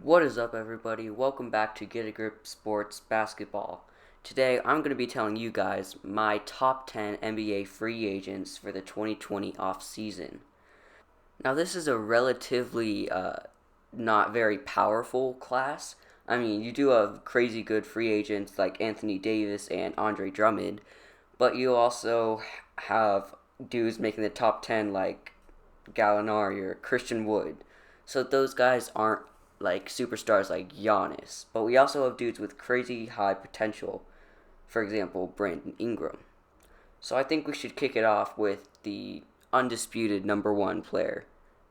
What is up, everybody? Welcome back to Get a Grip Sports Basketball. Today, I'm going to be telling you guys my top 10 NBA free agents for the 2020 offseason. Now, this is a relatively not very powerful class. I mean, you do have crazy good free agents like Anthony Davis and Andre Drummond, but you also have dudes making the top 10 like Gallinari or Christian Wood. So those guys aren't like superstars like Giannis. But we also have dudes with crazy high potential. For example, Brandon Ingram. So I think we should kick it off with the undisputed number one player,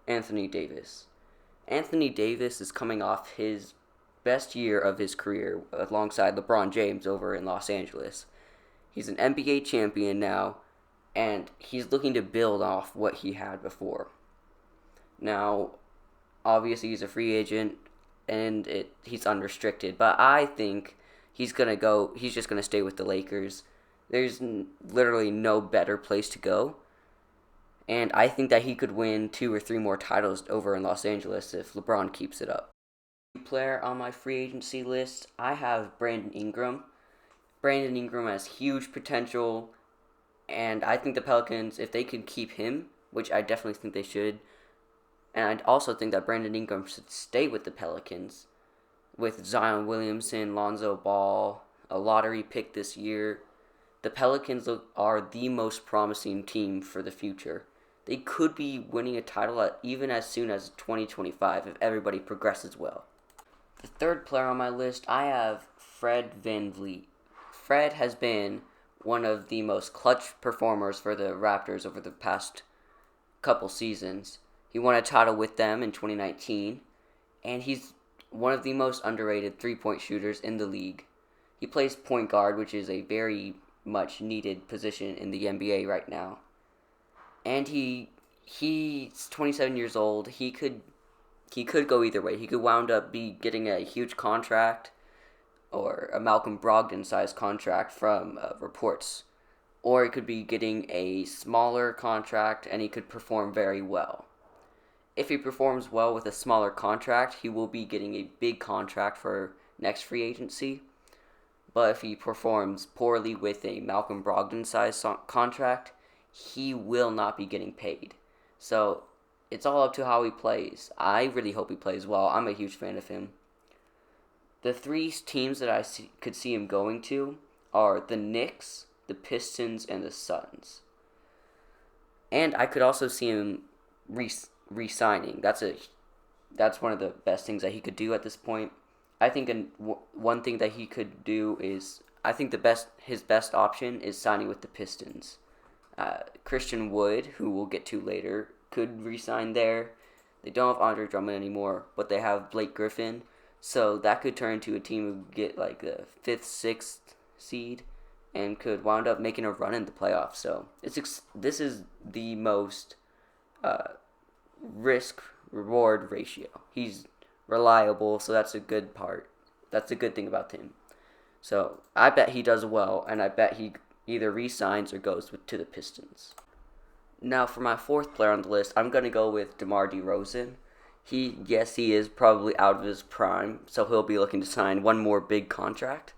Anthony Davis. Anthony Davis is coming off his best year of his career alongside LeBron James over in Los Angeles. He's an NBA champion now, and he's looking to build off what he had before. Now, obviously he's a free agent and he's unrestricted, but I think he's just gonna stay with the Lakers. There's literally no better place to go, and I think that he could win 2 or 3 more titles over in Los Angeles if LeBron keeps it up. Player on my free agency list, I have Brandon Ingram. Brandon Ingram has huge potential, and I think the Pelicans, if they can keep him, which I definitely think they should, and I also think that Brandon Ingram should stay with the Pelicans with Zion Williamson, Lonzo Ball, a lottery pick this year. The Pelicans are the most promising team for the future. They could be winning a title even as soon as 2025 if everybody progresses well. The third player on my list, I have Fred VanVleck. Fred has been one of the most clutch performers for the Raptors over the past couple seasons. He won a title with them in 2019, and he's one of the most underrated three-point shooters in the league. He plays point guard, which is a very much needed position in the NBA right now. And he's 27 years old. He could go either way. He could wound up getting a huge contract or a Malcolm Brogdon-sized contract from reports. Or he could be getting a smaller contract, and he could perform very well. If he performs well with a smaller contract, he will be getting a big contract for next free agency. But if he performs poorly with a Malcolm Brogdon-sized contract, he will not be getting paid. So it's all up to how he plays. I really hope he plays well. I'm a huge fan of him. The 3 teams that I could see him going to are the Knicks, the Pistons, and the Suns. And I could also see him re-signing. That's one of the best things that he could do at this point. I think one thing that he could do is, I think his best option is signing with the Pistons. Christian Wood, who we'll get to later, could re-sign there. They don't have Andre Drummond anymore, but they have Blake Griffin, so that could turn into a team who would get like the 5th, 6th seed and could wound up making a run in the playoffs. So this is the most risk-reward ratio. He's reliable, so that's a good part. That's a good thing about him. So I bet he does well, and I bet he either re-signs or goes to the Pistons. Now for my 4th player on the list, I'm going to go with DeMar DeRozan. He is probably out of his prime, so he'll be looking to sign one more big contract.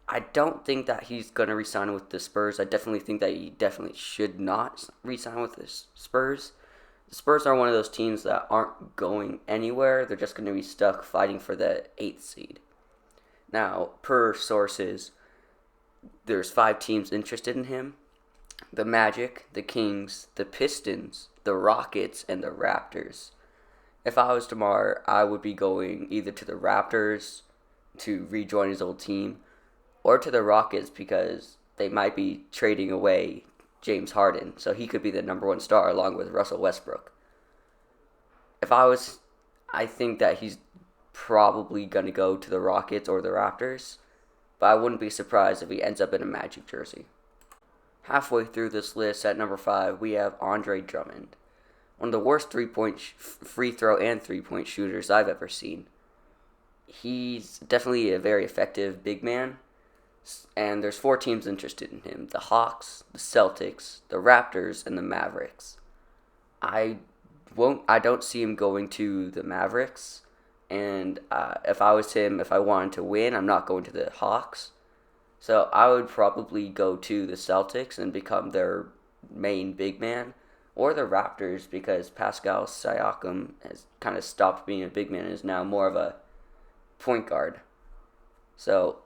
I don't think that he's going to re-sign with the Spurs. I definitely think that he definitely should not re-sign with the Spurs. The Spurs are one of those teams that aren't going anywhere. They're just going to be stuck fighting for the 8th seed. Now, per sources, there's 5 teams interested in him. The Magic, the Kings, the Pistons, the Rockets, and the Raptors. If I was DeMar, I would be going either to the Raptors to rejoin his old team or to the Rockets because they might be trading away James Harden, so he could be the number 1 star along with Russell Westbrook. I think that he's probably going to go to the Rockets or the Raptors, but I wouldn't be surprised if he ends up in a Magic jersey. Halfway through this list at number 5, we have Andre Drummond, one of the worst free throw and three-point shooters I've ever seen. He's definitely a very effective big man, and there's 4 teams interested in him: the Hawks, the Celtics, the Raptors, and the Mavericks. I don't see him going to the Mavericks, And if I was him, if I wanted to win, I'm not going to the Hawks. So I would probably go to the Celtics and become their main big man, or the Raptors, because Pascal Siakam has kind of stopped being a big man and is now more of a point guard. So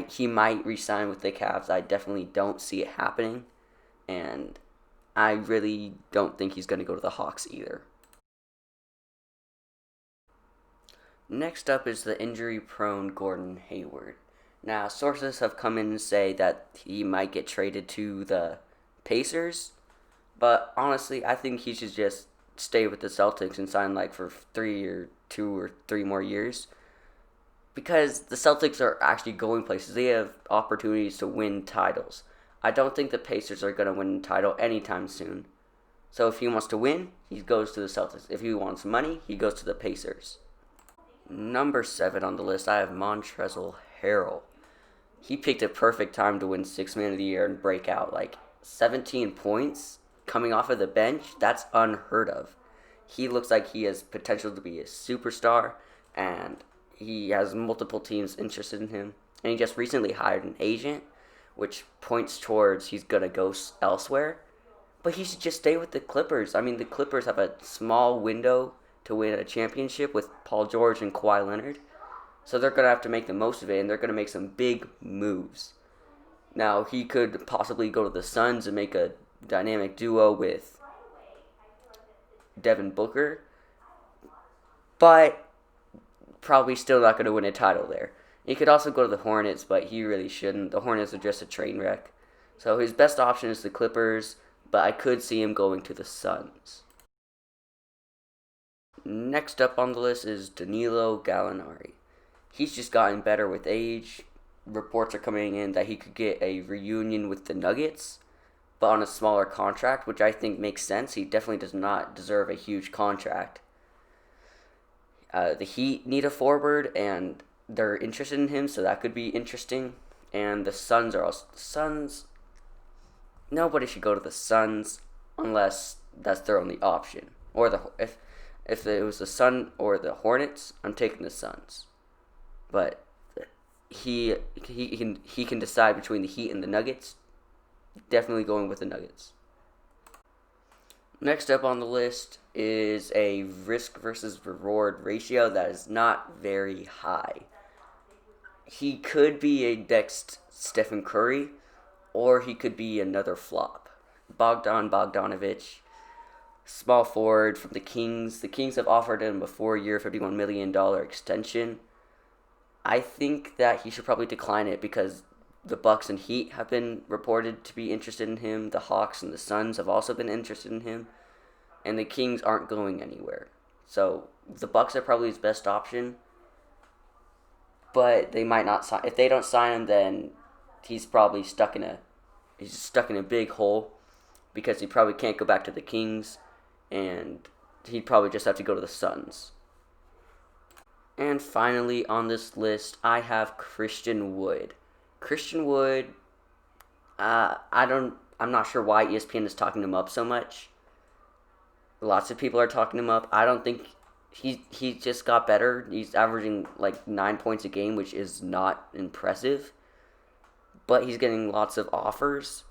he might resign with the Cavs. I definitely don't see it happening, and I really don't think he's going to go to the Hawks either. Next up is the injury-prone Gordon Hayward. Now, sources have come in and say that he might get traded to the Pacers, but honestly, I think he should just stay with the Celtics and sign like for 2 or 3 more years, because the Celtics are actually going places. They have opportunities to win titles. I don't think the Pacers are going to win a title anytime soon. So if he wants to win, he goes to the Celtics. If he wants money, he goes to the Pacers. Number 7 on the list, I have Montrezl Harrell. He picked a perfect time to win 6th Man of the Year and break out. Like 17 points coming off of the bench, that's unheard of. He looks like he has potential to be a superstar, and he has multiple teams interested in him. And he just recently hired an agent, which points towards he's going to go elsewhere. But he should just stay with the Clippers. I mean, the Clippers have a small window to win a championship with Paul George and Kawhi Leonard. So they're going to have to make the most of it, and they're going to make some big moves. Now, he could possibly go to the Suns and make a dynamic duo with Devin Booker, but probably still not going to win a title there. He could also go to the Hornets, but he really shouldn't. The Hornets are just a train wreck. So his best option is the Clippers, but I could see him going to the Suns. Next up on the list is Danilo Gallinari. He's just gotten better with age. Reports are coming in that he could get a reunion with the Nuggets, but on a smaller contract, which I think makes sense. He definitely does not deserve a huge contract. The Heat need a forward, and they're interested in him, so that could be interesting. And the Suns are also... The Suns... Nobody should go to the Suns unless that's their only option. Or if it was the Sun or the Hornets, I'm taking the Suns. But he can decide between the Heat and the Nuggets. Definitely going with the Nuggets. Next up on the list is a risk versus reward ratio that is not very high. He could be a next Stephen Curry, or he could be another flop. Bogdan Bogdanovic, small forward from the Kings. The Kings have offered him a 4-year, $51 million extension. I think that he should probably decline it because the Bucks and Heat have been reported to be interested in him. The Hawks and the Suns have also been interested in him. And the Kings aren't going anywhere. So the Bucks are probably his best option. But they might not sign. If they don't sign him, then he's probably stuck in a big hole, because he probably can't go back to the Kings, and he'd probably just have to go to the Suns. And finally on this list, I have Christian Wood. Christian Wood, I'm not sure why ESPN is talking him up so much. Lots of people are talking him up. I don't think he just got better. He's averaging like 9 points a game, which is not impressive. But he's getting lots of offers.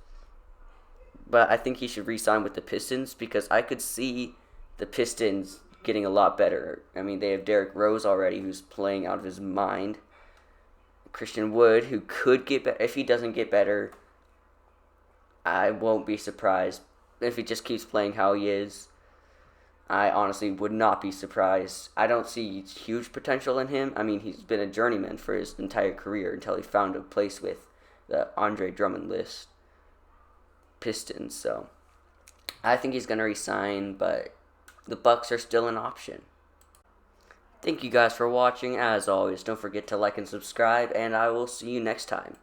But I think he should re-sign with the Pistons, because I could see the Pistons getting a lot better. I mean, they have Derrick Rose already, who's playing out of his mind. Christian Wood, who could get better. If he doesn't get better, I won't be surprised. If he just keeps playing how he is, I honestly would not be surprised. I don't see huge potential in him. I mean, he's been a journeyman for his entire career until he found a place with the Andre Drummond list Pistons. So I think he's going to resign, but the Bucks are still an option. Thank you guys for watching. As always, don't forget to like and subscribe, and I will see you next time.